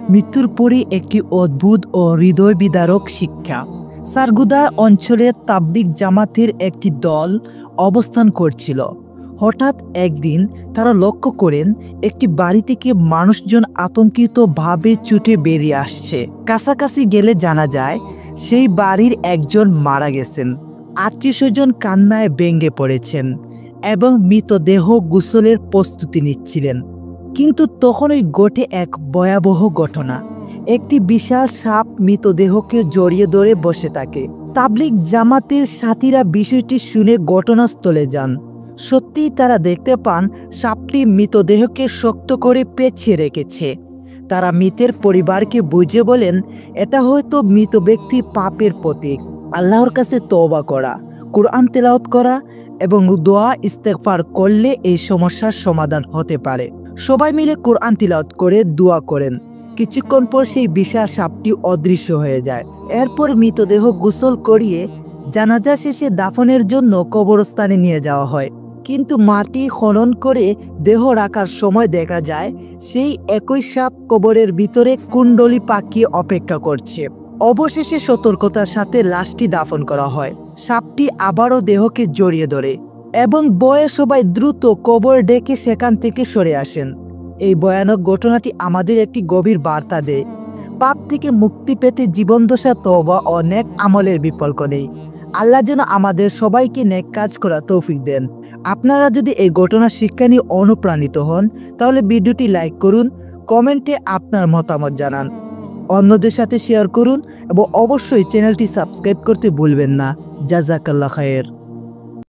মৃত্যুর পরে একটি অদ্ভুত ও হৃদয় বিদারক শিক্ষা। সারগুদা অঞ্চলে তাবলিগ জামাতের একটি দল অবস্থান করছিল। হঠাৎ একদিন তারা লক্ষ্য করেন একটি বাড়ি থেকে মানুষজন আতঙ্কিতভাবে ছুটে বেরিয়ে আসছে। কাছাকাছি গেলে জানা যায় সেই বাড়ির একজন মারা গেছেন। আত্মীয়স্বজন কান্নায় ভেঙে পড়েছেন এবং মৃতদেহ গোসলের প্রস্তুতি নিচ্ছিলেন। কিন্তু তখনই ঘটে এক ভয়াবহ ঘটনা। একটি বিশাল সাপ মৃতদেহকে জড়িয়ে ধরে বসে থাকে। তাবলিগ জামাতের সাথীরা বিষয়টি শুনে ঘটনাস্থলে যান। সত্যিই তারা দেখতে পান সাপটি মৃতদেহকে শক্ত করে পেঁচিয়ে রেখেছে। তারা মৃতের পরিবারকে বুঝিয়ে বলেন, এটা হয়তো মৃত ব্যক্তির পাপের প্রতীক। আল্লাহর কাছে তওবা করা, কুরআন তেলাওয়াত করা এবং দোয়া ইস্তেগফার করলে এই সমস্যার সমাধান হতে পারে। সবাই মিলে কুরআন তিলাওয়াত করে দোয়া করেন। কিছুক্ষণ পর সেই বিশাল সাপটি অদৃশ্য হয়ে যায়। এরপর মৃতদেহ গোসল করিয়ে জানাজা শেষে দাফনের জন্য কবরস্থানে নিয়ে যাওয়া হয়। কিন্তু মাটি খনন করে দেহ রাখার সময় দেখা যায় সেই একই সাপ কবরের ভিতরে কুণ্ডলি পাকিয়ে অপেক্ষা করছে। অবশেষে সতর্কতার সাথে লাশটি দাফন করা হয়। সাপটি আবারও দেহকে জড়িয়ে ধরে এবং ভয়ে সবাই দ্রুত কবর ডেকে সেখান থেকে সরে আসেন। এই ভয়ানক ঘটনাটি আমাদের একটি গভীর বার্তা দেয়। পাপ থেকে মুক্তি পেতে জীবনদশা তওবা ও নেক আমলের বিকল্প নেই। আল্লাহ যেন আমাদের সবাইকে নেক কাজ করা তৌফিক দেন। আপনারা যদি এই ঘটনার শিক্ষা নিয়ে অনুপ্রাণিত হন তাহলে ভিডিওটি লাইক করুন, কমেন্টে আপনার মতামত জানান, অন্যদের সাথে শেয়ার করুন এবং অবশ্যই চ্যানেলটি সাবস্ক্রাইব করতে ভুলবেন না। জাযাকাল্লাহ খায়ের।